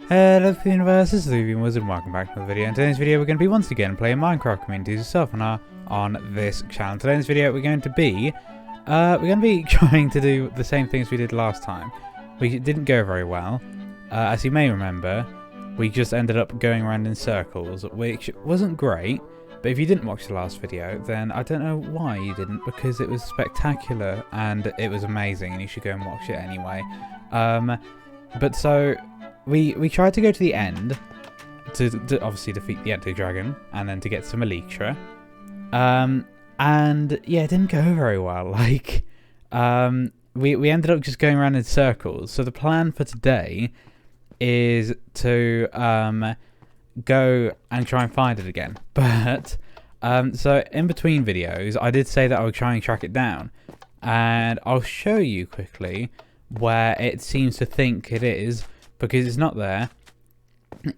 Hello Universe, this is Whovian Wizard and welcome back to another video. In today's video we're going to be once again playing Minecraft Communities of Self on this channel. Today's video we're going to be trying to do the same things we did last time. We didn't go very well. As you may remember, we just ended up going around in circles, which wasn't great. But if you didn't watch the last video, then I don't know why you didn't, because it was spectacular and it was amazing and you should go and watch it anyway. But so we tried to go to the end to obviously defeat the Ecto Dragon and then to get some Elytra. And yeah, it didn't go very well. Like, we ended up just going around in circles. So the plan for today is to go and try and find it again. But so in between videos, I did say that I would try and track it down, and I'll show you quickly where it seems to think it is, because it's not there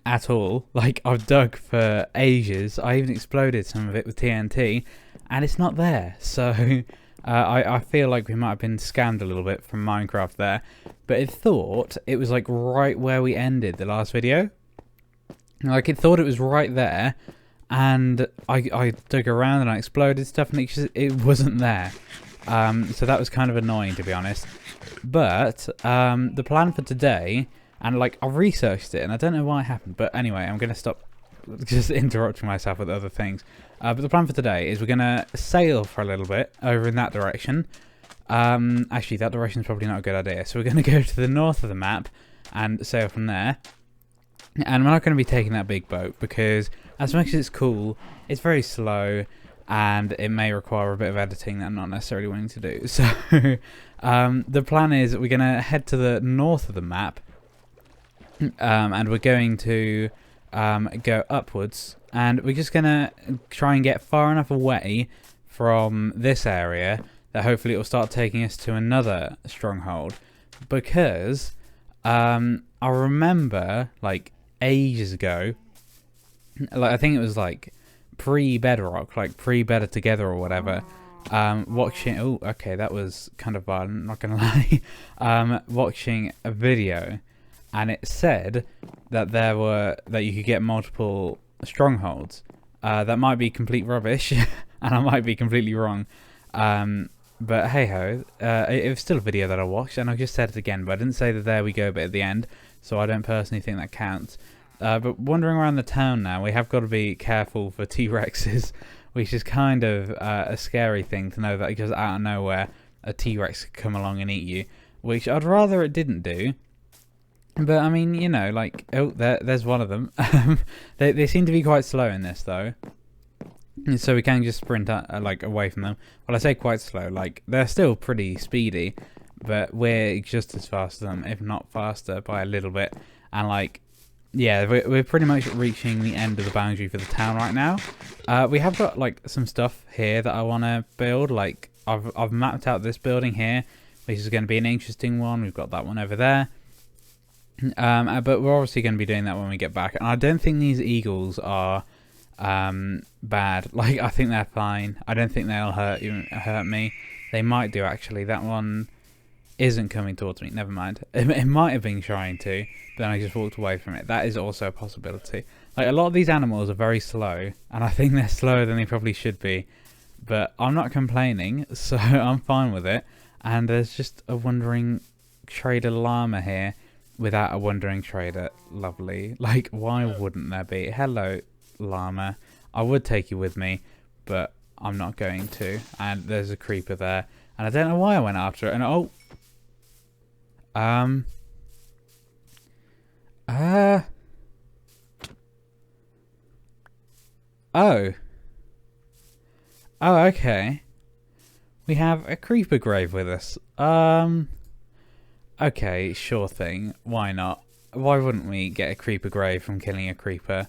at all. Like, I've dug for ages. I even exploded some of it with TNT, and it's not there. So I feel like we might have been scammed a little bit from Minecraft there. But it thought it was like right where we ended the last video. Like, it thought it was right there, and I dug around and I exploded stuff, and it wasn't there. So that was kind of annoying, to be honest. But the plan for today, and like I researched it and I don't know why it happened, but anyway, I'm going to stop just interrupting myself with other things. But the plan for today is we're going to sail for a little bit over in that direction. Actually, that direction is probably not a good idea. So we're going to go to the north of the map and sail from there. And we're not going to be taking that big boat because as much as it's cool, it's very slow and it may require a bit of editing that I'm not necessarily willing to do. So the plan is we're going to head to the north of the map. And we're going to go upwards, and we're just going to try and get far enough away from this area that hopefully it will start taking us to another stronghold. Because I remember, like, ages ago, like I think it was like pre-Bedrock, like pre-Better Together or whatever, watching, oh, okay, that was kind of violent, not going to lie, watching a video. And it said that that you could get multiple strongholds. That might be complete rubbish, and I might be completely wrong. But hey ho, it was still a video that I watched, and I just said it again. But I didn't say the "there we go" bit at the end, so I don't personally think that counts. But wandering around the town now, we have got to be careful for T-Rexes, which is kind of a scary thing to know that just out of nowhere a T-Rex could come along and eat you, which I'd rather it didn't do. But I mean, you know, like, oh, there's one of them. They seem to be quite slow in this, though, so we can just sprint like away from them. Well, I say quite slow, like they're still pretty speedy, but we're just as fast as them, if not faster by a little bit. And like, yeah, we're pretty much reaching the end of the boundary for the town right now. We have got like some stuff here that I want to build. Like I've mapped out this building here, which is going to be an interesting one. We've got that one over there. But we're obviously going to be doing that when we get back. And I don't think these eagles are bad. Like, I think they're fine. I don't think they'll hurt me. They might do, actually. That one isn't coming towards me. Never mind. It might have been trying to, but then I just walked away from it. That is also a possibility. Like, a lot of these animals are very slow, and I think they're slower than they probably should be. But I'm not complaining, so I'm fine with it. And there's just a wandering trader llama here. Without a wandering trader, lovely. Like, why wouldn't there be? Hello, llama. I would take you with me, but I'm not going to. And there's a creeper there, and I don't know why I went after it. And oh, okay. We have a creeper grave with us. Okay, sure thing. Why not? Why wouldn't we get a creeper grave from killing a creeper?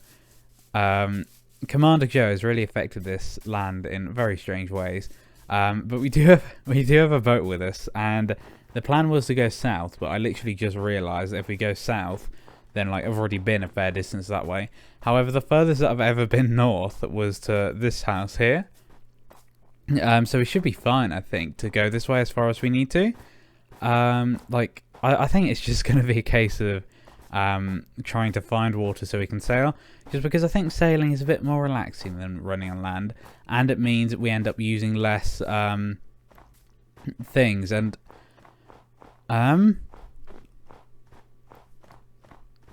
Commander Joe has really affected this land in very strange ways. But we do have a boat with us, and the plan was to go south. But I literally just realised that if we go south, then like I've already been a fair distance that way. However, the furthest that I've ever been north was to this house here. So we should be fine, I think, to go this way as far as we need to. Like, I think it's just going to be a case of trying to find water so we can sail, just because I think sailing is a bit more relaxing than running on land, and it means that we end up using less things. And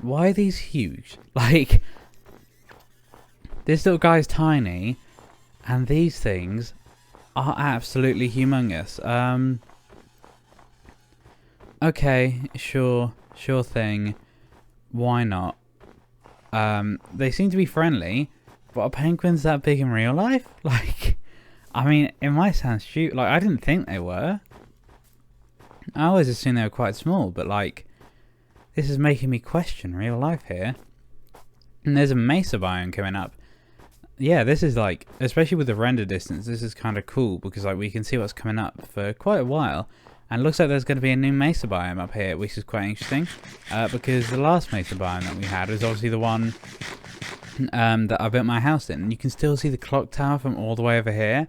why are these huge? Like, this little guy's tiny, and these things are absolutely humongous. Okay, sure thing. Why not? They seem to be friendly, but are penguins that big in real life? Like, I mean, it might sound stupid. Like, I didn't think they were. I always assumed they were quite small, but like, this is making me question real life here. And there's a mesa biome coming up. Yeah, this is like, especially with the render distance, this is kind of cool because like we can see what's coming up for quite a while. And it looks like there's going to be a new mesa biome up here, which is quite interesting. Because the last mesa biome that we had was obviously the one that I built my house in. And you can still see the clock tower from all the way over here.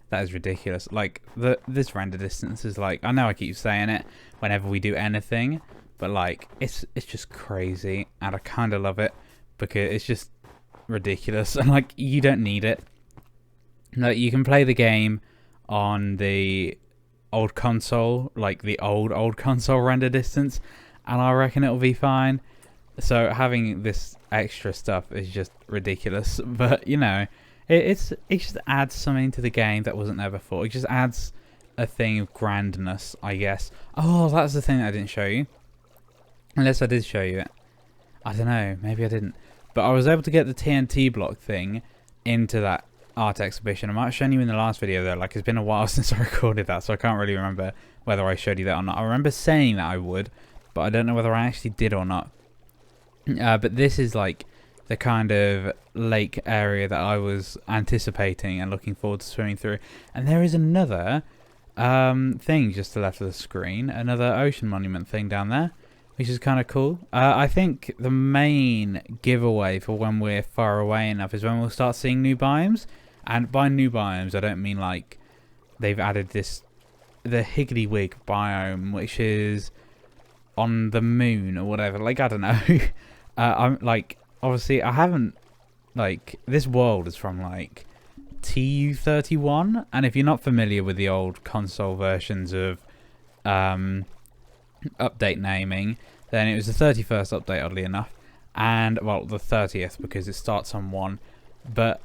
That is ridiculous. Like, this render distance is like, I know I keep saying it whenever we do anything, but like, it's just crazy. And I kind of love it because it's just ridiculous. And like, you don't need it. Like, you can play the game on the old console, like the old console render distance, and I reckon it'll be fine. So having this extra stuff is just ridiculous, but you know, it just adds something to the game that wasn't there before. It just adds a thing of grandness, I guess. Oh, that's the thing that I didn't show you, unless I did show you it. I don't know, maybe I didn't, but I was able to get the TNT block thing into that art exhibition. I might have shown you in the last video though, like it's been a while since I recorded that, so I can't really remember whether I showed you that or not. I remember saying that I would, but I don't know whether I actually did or not. But this is like the kind of lake area that I was anticipating and looking forward to swimming through. And there is another thing just to the left of the screen, another ocean monument thing down there, which is kind of cool. I think the main giveaway for when we're far away enough is when we'll start seeing new biomes. And by new biomes, I don't mean like they've added the Higglywig biome, which is on the moon or whatever. Like, I don't know. I'm like, obviously, I haven't, like, this world is from like TU31. And if you're not familiar with the old console versions of update naming, then it was the 31st update, oddly enough, and well, the 30th because it starts on 1. But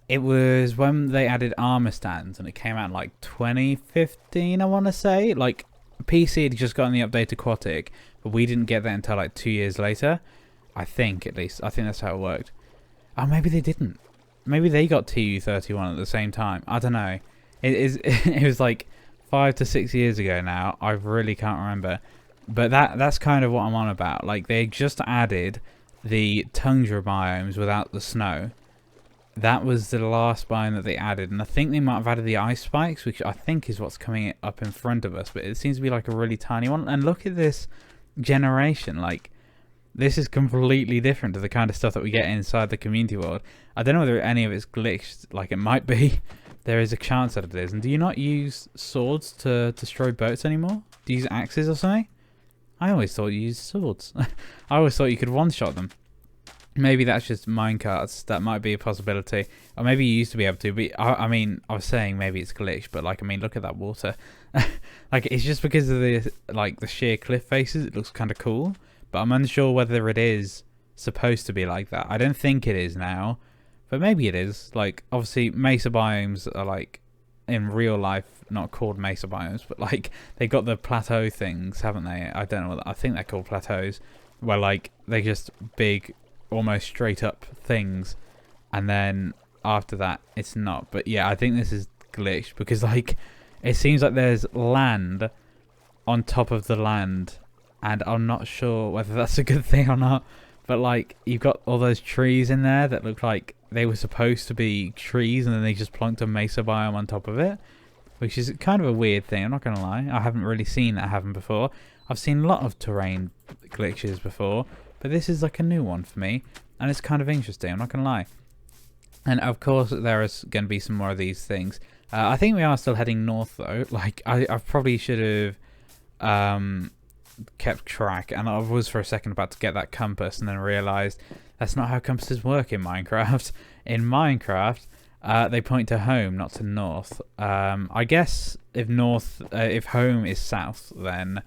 it was when they added armor stands, and it came out in like 2015, I want to say. Like, PC had just gotten the update Aquatic, but we didn't get that until like 2 years later, I think. At least I think that's how it worked. Oh, maybe they didn't. Maybe they got TU31 at the same time. I don't know. It was like 5 to 6 years ago now. I really can't remember. But that's kind of what I'm on about. Like, they just added the tundra biomes without the snow. That was the last biome that they added. And I think they might have added the ice spikes, which I think is what's coming up in front of us. But it seems to be like a really tiny one. And look at this generation. Like, this is completely different to the kind of stuff that we get inside the community world. I don't know whether any of it's glitched. Like, it might be. There is a chance that it is. And do you not use swords to destroy boats anymore? Do you use axes or something? I always thought you used swords. I always thought you could one-shot them. Maybe that's just minecarts. That might be a possibility. Or maybe you used to be able to. But I mean, I was saying maybe it's glitched. But like, I mean, look at that water. Like, it's just because of the sheer cliff faces. It looks kind of cool. But I'm unsure whether it is supposed to be like that. I don't think it is now. But maybe it is. Like, obviously, mesa biomes are, like, in real life, not called mesa biomes, but, like, they got the plateau things, haven't they? I don't know. I think they're called plateaus, where, like, they're just big, almost straight up things. And then after that, it's not. But, yeah, I think this is glitched because, like, it seems like there's land on top of the land. And I'm not sure whether that's a good thing or not. But, like, you've got all those trees in there that look like they were supposed to be trees, and then they just plonked a mesa biome on top of it, which is kind of a weird thing, I'm not going to lie. I haven't really seen that happen before. I've seen a lot of terrain glitches before, but this is like a new one for me, and it's kind of interesting, I'm not going to lie. And, of course, there is going to be some more of these things. I think we are still heading north, though. Like, I probably should have kept track, and I was for a second about to get that compass, and then realised that's not how compasses work in Minecraft. In Minecraft, they point to home, not to north. I guess if home is south, then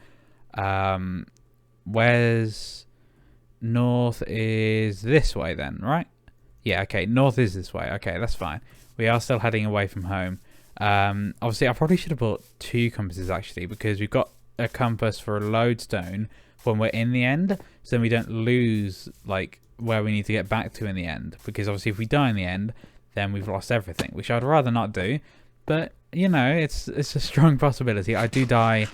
where's north is this way then, right? Yeah, okay, north is this way. Okay, that's fine. We are still heading away from home. Obviously, I probably should have bought 2 compasses, actually, because we've got a compass for a lodestone when we're in the end, so then we don't lose, like, where we need to get back to in the end. Because, obviously, if we die in the end, then we've lost everything, which I'd rather not do. But, you know, it's a strong possibility. I do die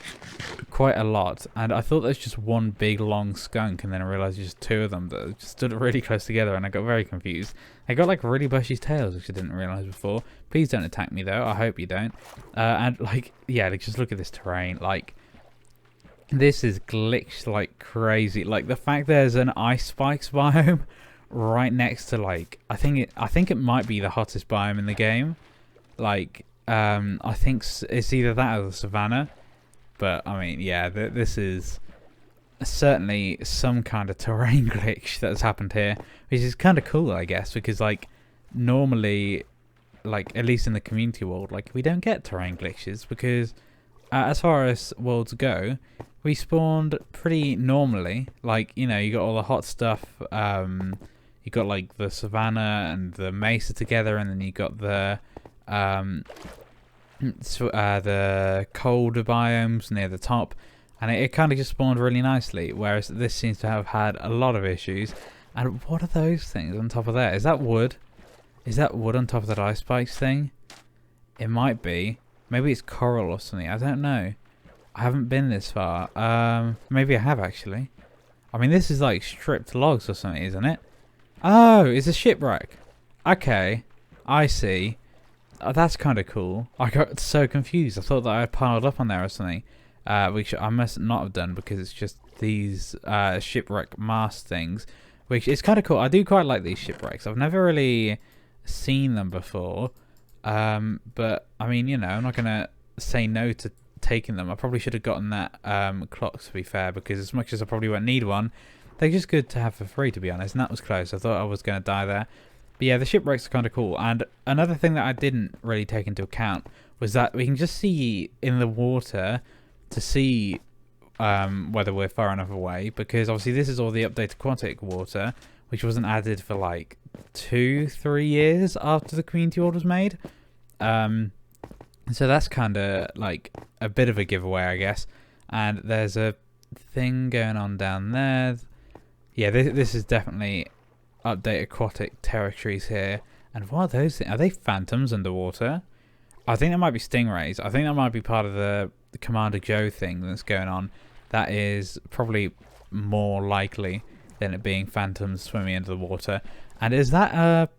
quite a lot, and I thought there was just one big long skunk, and then I realised there's just 2 of them that just stood really close together, and I got very confused. They got like really bushy tails, which I didn't realise before. Please don't attack me though, I hope you don't. And like, yeah, like, just look at this terrain. Like, this is glitched like crazy. Like, the fact there's an ice spikes biome right next to, like, I think it might be the hottest biome in the game. Like, I think it's either that or the savannah. But I mean, yeah, this is certainly some kind of terrain glitch that has happened here, which is kind of cool, I guess, because, like, normally, like, at least in the community world, like, we don't get terrain glitches because as far as worlds go, we spawned pretty normally. Like, you know, you got all the hot stuff, you got like the savannah and the mesa together, and then you got the cold biomes near the top, and it kind of just spawned really nicely, whereas this seems to have had a lot of issues. And what are those things on top of there? Is that wood? Is that wood on top of that ice spikes thing? It might be. Maybe it's coral or something. I don't know. I haven't been this far. Maybe I have, actually. I mean, this is like stripped logs or something, isn't it? Oh, it's a shipwreck. Okay, I see. Oh, that's kind of cool. I got so confused. I thought that I had piled up on there or something, which I must not have done, because it's just these shipwreck mast things, which is kind of cool. I do quite like these shipwrecks. I've never really seen them before, but I mean, you know, I'm not gonna say no to taking them. I probably should have gotten that clock, to be fair, because as much as I probably won't need one, they're just good to have for free, to be honest. And that was close. I thought I was going to die there. But yeah, the shipwrecks are kind of cool. And another thing that I didn't really take into account was that we can just see in the water to see whether we're far enough away, because obviously this is all the updated aquatic water, which wasn't added for like 2-3 years after the community world was made. So that's kind of like a bit of a giveaway, I guess. And there's a thing going on down there. Yeah, this is definitely update aquatic territories here. And what are those things? Are they phantoms underwater? I think that might be stingrays. I think that might be part of the Commander Joe thing that's going on. That is probably more likely than it being phantoms swimming under the water. And is that a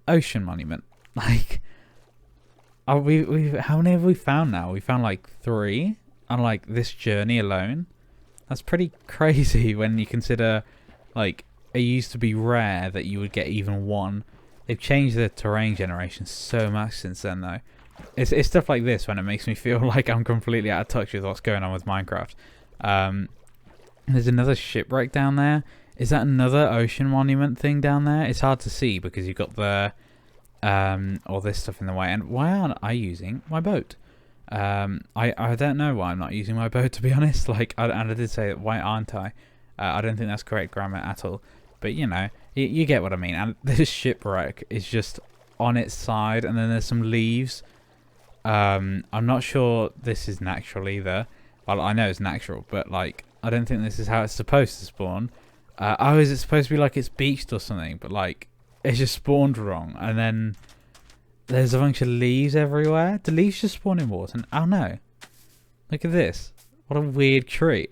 ocean monument? Like, how many have we found now? We found like 3 on like this journey alone. That's pretty crazy when you consider, like, it used to be rare that you would get even 1. They've changed the terrain generation so much since then, though. It's stuff like this when it makes me feel like I'm completely out of touch with what's going on with Minecraft. There's another shipwreck down there. Is that another ocean monument thing down there? It's hard to see because you've got the all this stuff in the way. And why aren't I using my boat? I don't know why I'm not using my boat, to be honest. Like, and I did say, why aren't I? I don't think that's correct grammar at all. But, you know, you get what I mean. And this shipwreck is just on its side, and then there's some leaves. I'm not sure this is natural either. Well, I know it's natural, but, like, I don't think this is how it's supposed to spawn. Oh, is it supposed to be like it's beached or something? But, like, it's just spawned wrong. And then there's a bunch of leaves everywhere. Do leaves just spawn in water? Oh, no. Look at this. What a weird tree.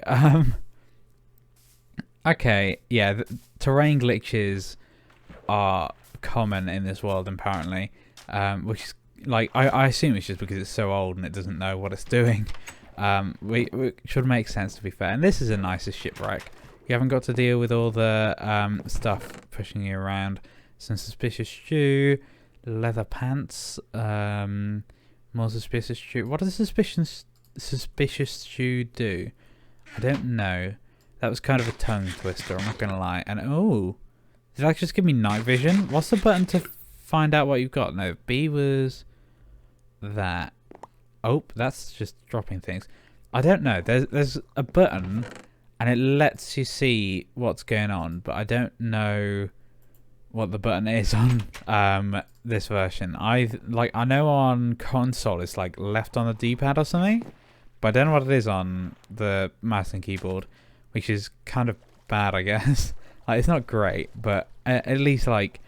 Okay, yeah, the terrain glitches are common in this world, apparently. Which is, like, I assume it's just because it's so old and it doesn't know what it's doing. We should make sense, to be fair. And this is a nicer shipwreck. You haven't got to deal with all the stuff pushing you around. Some suspicious stew, leather pants, more suspicious stew. What does suspicious stew do? I don't know. That was kind of a tongue twister, I'm not going to lie. And oh, did that just give me night vision? What's the button to find out what you've got? No, B was that. Oh, that's just dropping things. I don't know. There's a button and it lets you see what's going on, but I don't know what the button is on this version. I know on console it's like left on the D-pad or something, but I don't know what it is on the mouse and keyboard, which is kind of bad, I guess. Like, it's not great, but at least like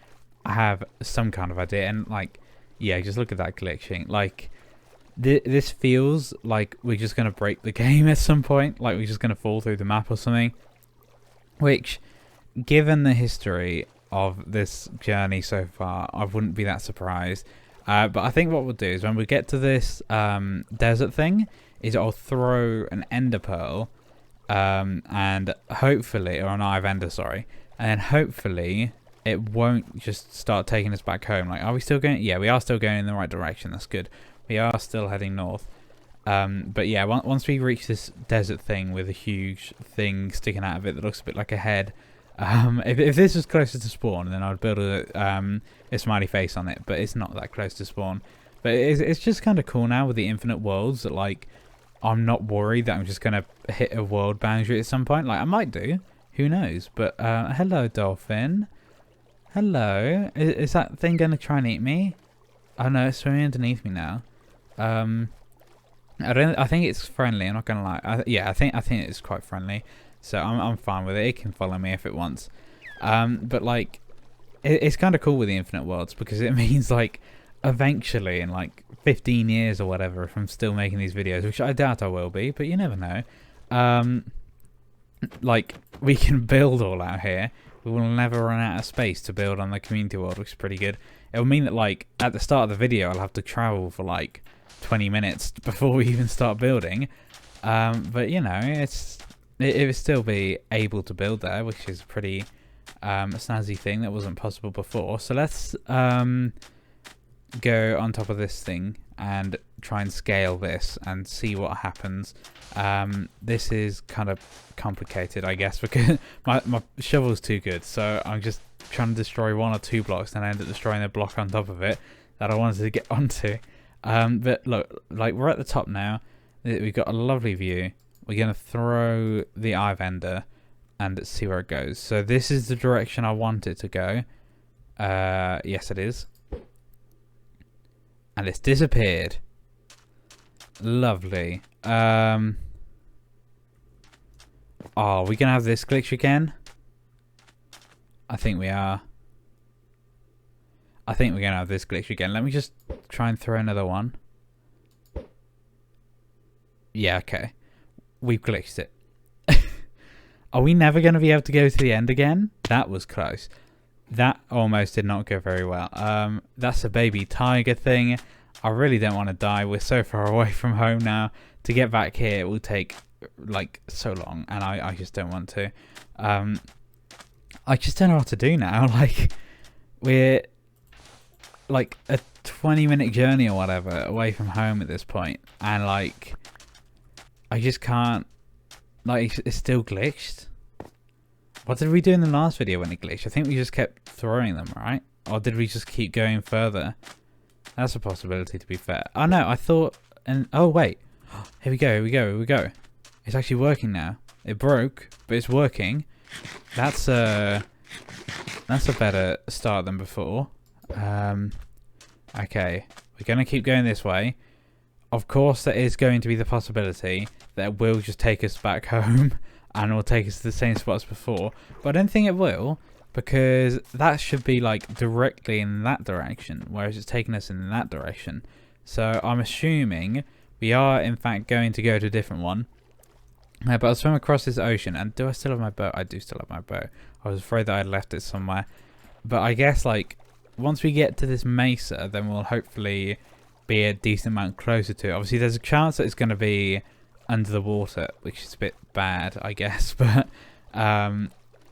I have some kind of idea. And like, yeah, just look at that glitching. Like, this feels like we're just gonna break the game at some point. Like, we're just gonna fall through the map or something. Which, given the history of this journey so far, I wouldn't be that surprised. But I think what we'll do is when we get to this desert thing, is I'll throw an ender pearl, and hopefully, or an eye of ender, sorry, and then hopefully it won't just start taking us back home. Like, are we still going? Yeah, we are still going in the right direction. That's good. We are still heading north. But yeah, once we reach this desert thing with a huge thing sticking out of it that looks a bit like a head, if this was closer to spawn, then I'd build a smiley face on it. But it's not that close to spawn. But it's just kind of cool now with the infinite worlds that, like, I'm not worried that I'm just gonna hit a world boundary at some point. Like, I might do. Who knows? But hello, dolphin. Hello. Is that thing gonna try and eat me? Oh no, it's swimming underneath me now. I think it's friendly. I'm not gonna lie. Yeah, I think it's quite friendly. So I'm fine with it. It can follow me if it wants. But like, it's kind of cool with the infinite worlds because it means like eventually in like 15 years or whatever, if I'm still making these videos, which I doubt I will be, but you never know. Like, we can build all out here. We will never run out of space to build on the community world, which is pretty good. It will mean that, like, at the start of the video, I'll have to travel for, like, 20 minutes before we even start building. But, you know, it would still be able to build there, which is a pretty snazzy thing that wasn't possible before. So let's go on top of this thing and try and scale this and see what happens. This is kind of complicated, I guess, because my shovel's too good, so I'm just trying to destroy 1 or 2 blocks, then I end up destroying a block on top of it that I wanted to get onto. But look, like, we're at the top now. We've got a lovely view. We're going to throw the eye of ender and see where it goes. So this is the direction I want it to go. Yes, it is. And it's disappeared. Lovely. Oh, are we going to have this glitch again? I think we are. I think we're going to have this glitch again. Let me just try and throw another one. Yeah, okay. We've glitched it. Are we never going to be able to go to the end again? That was close. That almost did not go very well. That's a baby tiger thing. I really don't want to die. We're so far away from home now. To get back here, it will take, like, so long. And I just don't want to. I just don't know what to do now. Like, we're, like, a 20-minute journey or whatever away from home at this point. And, like, I just can't. Like, it's still glitched. What did we do in the last video when it glitched? I think we just kept throwing them, right? Or did we just keep going further? That's a possibility, to be fair. Oh no, I thought... oh wait. Here we go, here we go, here we go. It's actually working now. It broke, but it's working. That's a better start than before. Okay, we're going to keep going this way. Of course, there is going to be the possibility that it will just take us back home and it will take us to the same spot as before. But I don't think it will, because that should be, like, directly in that direction, whereas it's taking us in that direction. So I'm assuming we are, in fact, going to go to a different one. But I'll swim across this ocean. And do I still have my boat? I do still have my boat. I was afraid that I'd left it somewhere. But I guess, like, once we get to this mesa, then we'll hopefully be a decent amount closer to it. Obviously, there's a chance that it's going to be under the water, which is a bit bad, I guess. But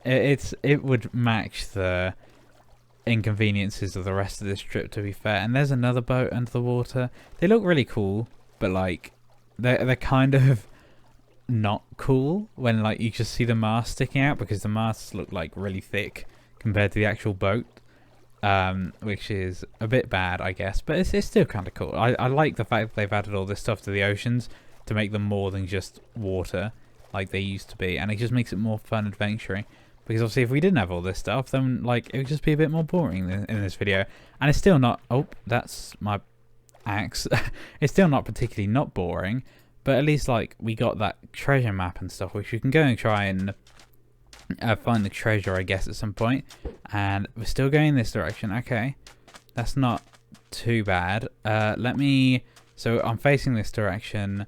it would match the inconveniences of the rest of this trip, to be fair. And there's another boat under the water. They look really cool, but, like, they're kind of not cool when like you just see the mast sticking out, because the masts look like really thick compared to the actual boat, which is a bit bad, I guess, but it's still kind of cool. I like the fact that they've added all this stuff to the oceans to make them more than just water like they used to be, and it just makes it more fun adventuring. Because obviously if we didn't have all this stuff, then like it would just be a bit more boring in this video. And it's still not... Oh, that's my axe. It's still not particularly not boring, but at least like we got that treasure map and stuff, which we can go and try and find the treasure, I guess, at some point. And we're still going this direction. Okay, that's not too bad. Let me... So I'm facing this direction.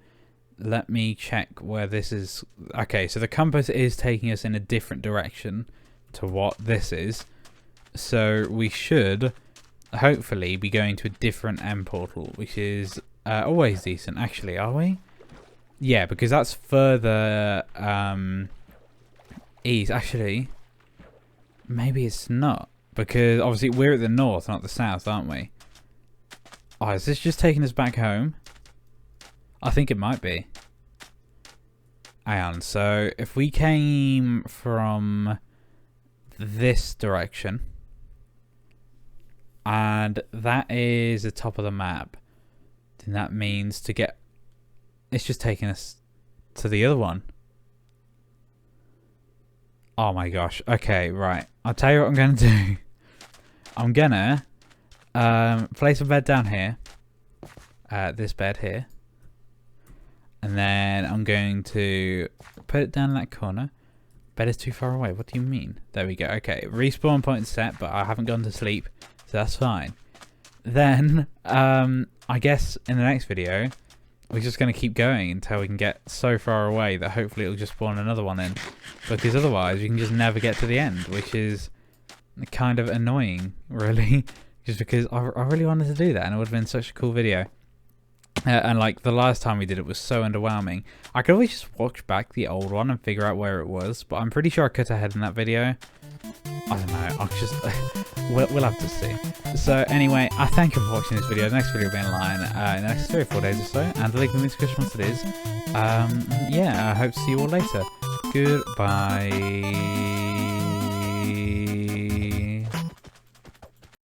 Let me check where this is. Okay, so the compass is taking us in a different direction to what this is. So we should hopefully be going to a different end portal, which is always decent. Actually, are we? Yeah, because that's further east. Actually, maybe it's not, because obviously we're at the north, not the south, aren't we? Oh, is this just taking us back home? I think it might be. Hang on, so if we came from this direction, and that is the top of the map, then that means to get... It's just taking us to the other one. Oh my gosh. Okay, right. I'll tell you what I'm going to do. I'm going to place a bed down here. This bed here. And then I'm going to put it down in that corner. Bed is too far away. What do you mean? There we go. Okay, respawn point set, but I haven't gone to sleep, so that's fine. Then, I guess in the next video, we're just going to keep going until we can get so far away that hopefully it'll just spawn another one in. Because otherwise, we can just never get to the end, which is kind of annoying, really. Just because I really wanted to do that, and it would have been such a cool video. And like the last time we did it was so underwhelming. I could always just watch back the old one and figure out where it was, but I'm pretty sure I cut ahead in that video. I don't know, I'll just... we'll have to see. So anyway, I thank you for watching this video. The next video will be online in the next 3 or 4 days or so, and the link in the description once it is. Yeah, I hope to see you all later. Goodbye.